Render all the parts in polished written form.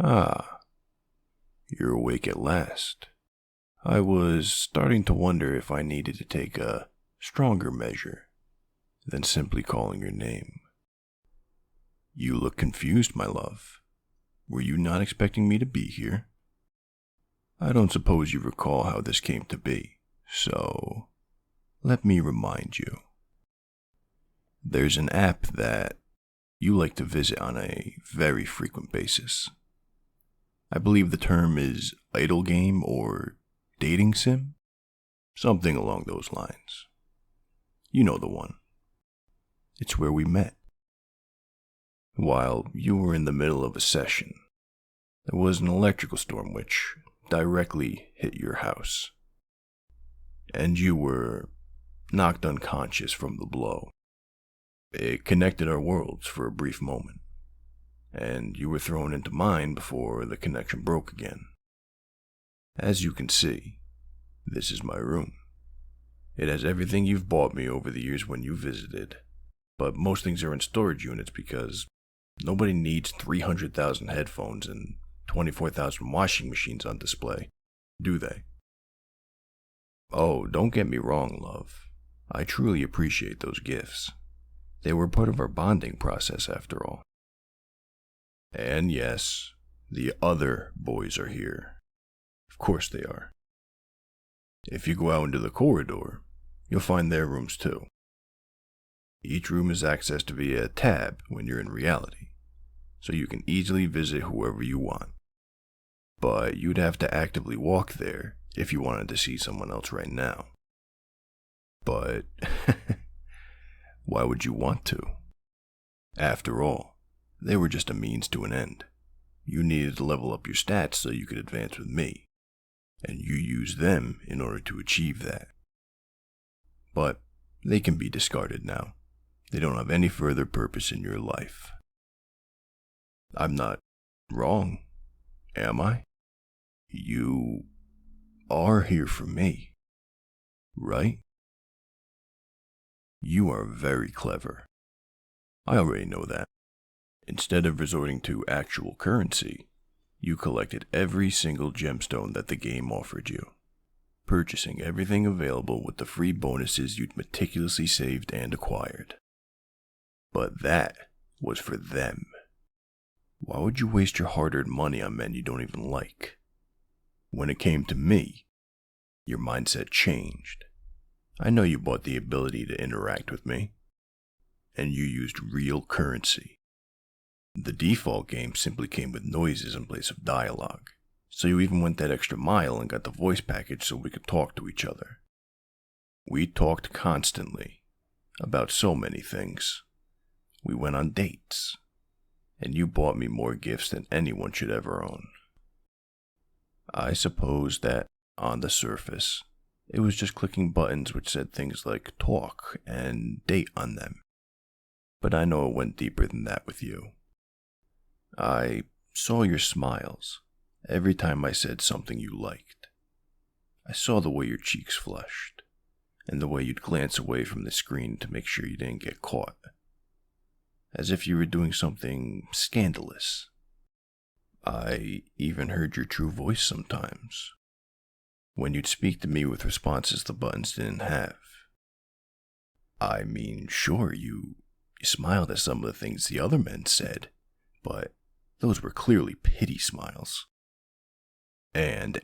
Ah, you're awake at last. I was starting to wonder if I needed to take a stronger measure than simply calling your name. You look confused, my love. Were you not expecting me to be here? I don't suppose you recall how this came to be, so let me remind you. There's an app that you like to visit on a very frequent basis. I believe the term is idle game or dating sim? Something along those lines. You know the one. It's where we met. While you were in the middle of a session, there was an electrical storm which directly hit your house, and you were knocked unconscious from the blow. It connected our worlds for a brief moment, and you were thrown into mine before the connection broke again. As you can see, this is my room. It has everything you've bought me over the years when you visited, but most things are in storage units because nobody needs 300,000 headphones and 24,000 washing machines on display, do they? Oh, don't get me wrong, love. I truly appreciate those gifts. They were part of our bonding process after all. And yes, the other boys are here. Of course they are. If you go out into the corridor, you'll find their rooms too. Each room is accessed via a tab when you're in reality, so you can easily visit whoever you want. But you'd have to actively walk there if you wanted to see someone else right now. But why would you want to? After all, they were just a means to an end. You needed to level up your stats so you could advance with me, and you used them in order to achieve that. But they can be discarded now. They don't have any further purpose in your life. I'm not wrong, am I? You are here for me, right? You are very clever. I already know that. Instead of resorting to actual currency, you collected every single gemstone that the game offered you, purchasing everything available with the free bonuses you'd meticulously saved and acquired. But that was for them. Why would you waste your hard-earned money on men you don't even like? When it came to me, your mindset changed. I know you bought the ability to interact with me, and you used real currency. The default game simply came with noises in place of dialogue, so you even went that extra mile and got the voice package so we could talk to each other. We talked constantly, about so many things. We went on dates, and you bought me more gifts than anyone should ever own. I suppose that, on the surface, it was just clicking buttons which said things like talk and date on them. But I know it went deeper than that with you. I saw your smiles every time I said something you liked. I saw the way your cheeks flushed, and the way you'd glance away from the screen to make sure you didn't get caught. As if you were doing something scandalous. I even heard your true voice sometimes, when you'd speak to me with responses the buttons didn't have. I mean, sure, you smiled at some of the things the other men said, but those were clearly pity smiles. And,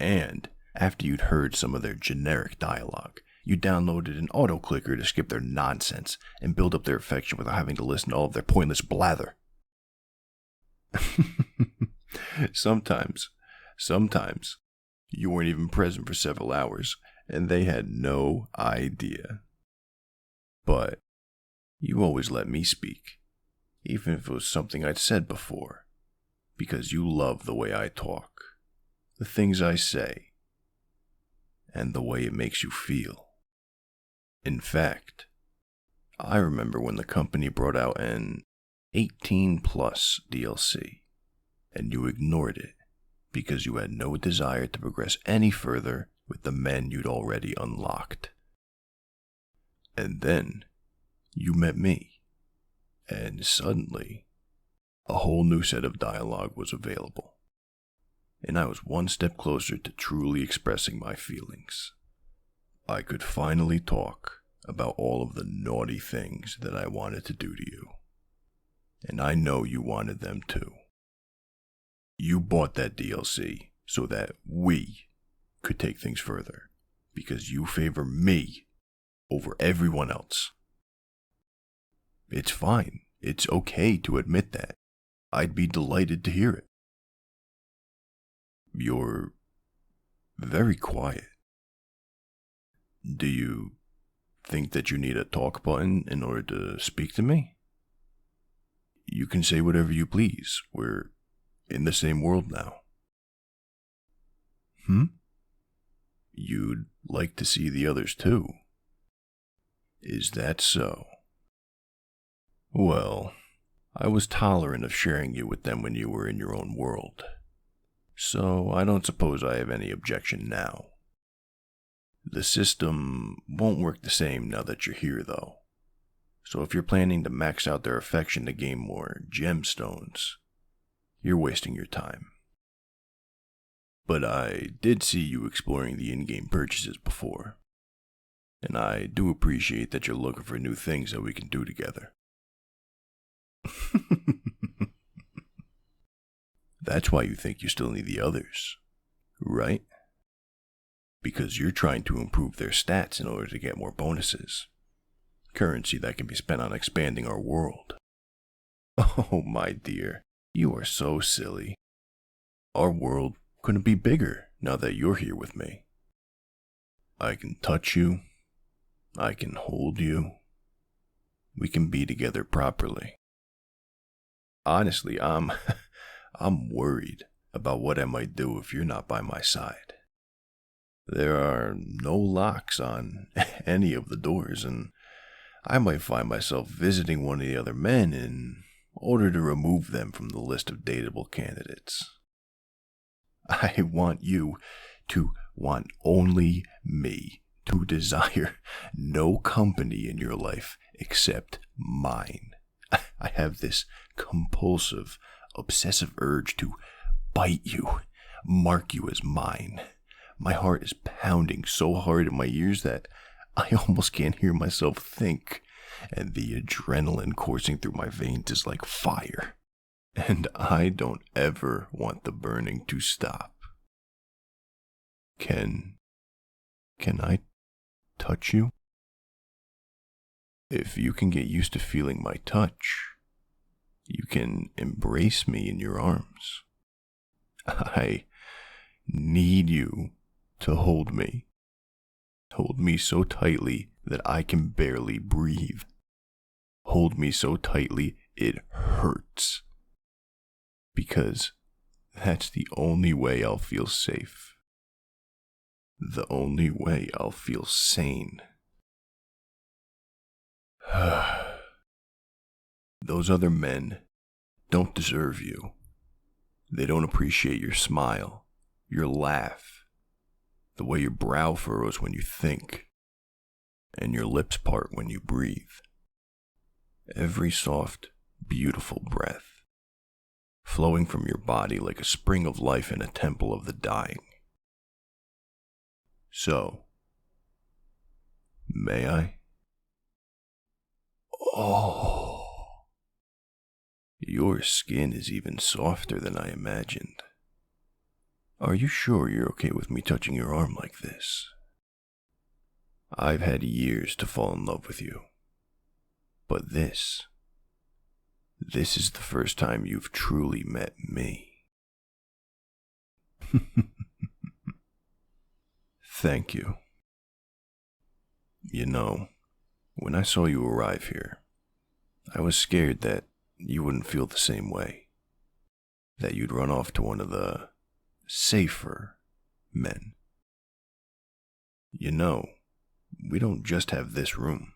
after you'd heard some of their generic dialogue, you downloaded an auto-clicker to skip their nonsense and build up their affection without having to listen to all of their pointless blather. Sometimes, you weren't even present for several hours, and they had no idea. But you always let me speak, even if it was something I'd said before, because you love the way I talk, the things I say, and the way it makes you feel. In fact, I remember when the company brought out an 18+ DLC, and you ignored it because you had no desire to progress any further with the men you'd already unlocked. And then you met me, and suddenly a whole new set of dialogue was available. and I was one step closer to truly expressing my feelings. I could finally talk about all of the naughty things that I wanted to do to you. And I know you wanted them too. You bought that DLC so that we could take things further, because you favor me over everyone else. It's fine. It's okay to admit that. I'd be delighted to hear it. You're very quiet. Do you think that you need a talk button in order to speak to me? You can say whatever you please. We're in the same world now. You'd like to see the others too. Is that so? Well, I was tolerant of sharing you with them when you were in your own world, so I don't suppose I have any objection now. The system won't work the same now that you're here, though. So if you're planning to max out their affection to gain more gemstones, you're wasting your time. But I did see you exploring the in-game purchases before, and I do appreciate that you're looking for new things that we can do together. That's why you think you still need the others, right? Because you're trying to improve their stats in order to get more bonuses. Currency that can be spent on expanding our world. Oh, my dear, you are so silly. Our world couldn't be bigger now that you're here with me. I can touch you. I can hold you. We can be together properly. Honestly, I'm worried about what I might do if you're not by my side. There are no locks on any of the doors, and I might find myself visiting one of the other men in order to remove them from the list of dateable candidates. I want you to want only me, to desire no company in your life except mine. I have this compulsive, obsessive urge to bite you, mark you as mine. My heart is pounding so hard in my ears that I almost can't hear myself think, and the adrenaline coursing through my veins is like fire. And I don't ever want the burning to stop. Can I touch you? If you can get used to feeling my touch, you can embrace me in your arms. I need you to hold me. Hold me so tightly that I can barely breathe. Hold me so tightly it hurts. Because that's the only way I'll feel safe. The only way I'll feel sane. Those other men don't deserve you. They don't appreciate your smile, your laugh, the way your brow furrows when you think, and your lips part when you breathe. Every soft, beautiful breath, flowing from your body like a spring of life in a temple of the dying. So, may I? Oh, your skin is even softer than I imagined. Are you sure you're okay with me touching your arm like this? I've had years to fall in love with you. But this is the first time you've truly met me. Thank you. You know, when I saw you arrive here, I was scared that you wouldn't feel the same way. That you'd run off to one of the safer men. You know, we don't just have this room.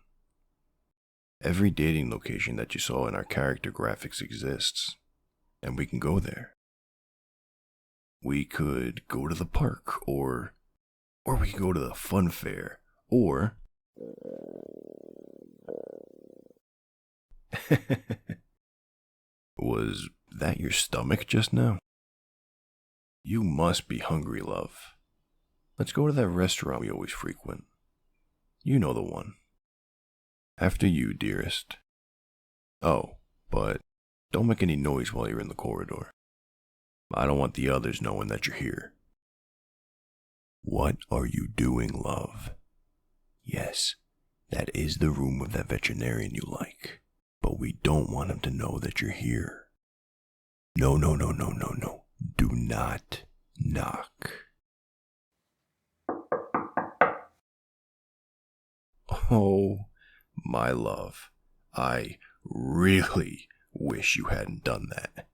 Every dating location that you saw in our character graphics exists, and we can go there. We could go to the park, or we could go to the fun fair, or... Was that your stomach just now? You must be hungry, love. Let's go to that restaurant we always frequent. You know the one. After you, dearest. Oh, but don't make any noise while you're in the corridor. I don't want the others knowing that you're here. What are you doing, love? Yes, that is the room of that veterinarian you like, but we don't want him to know that you're here. No. Do not knock. Oh, my love, I really wish you hadn't done that.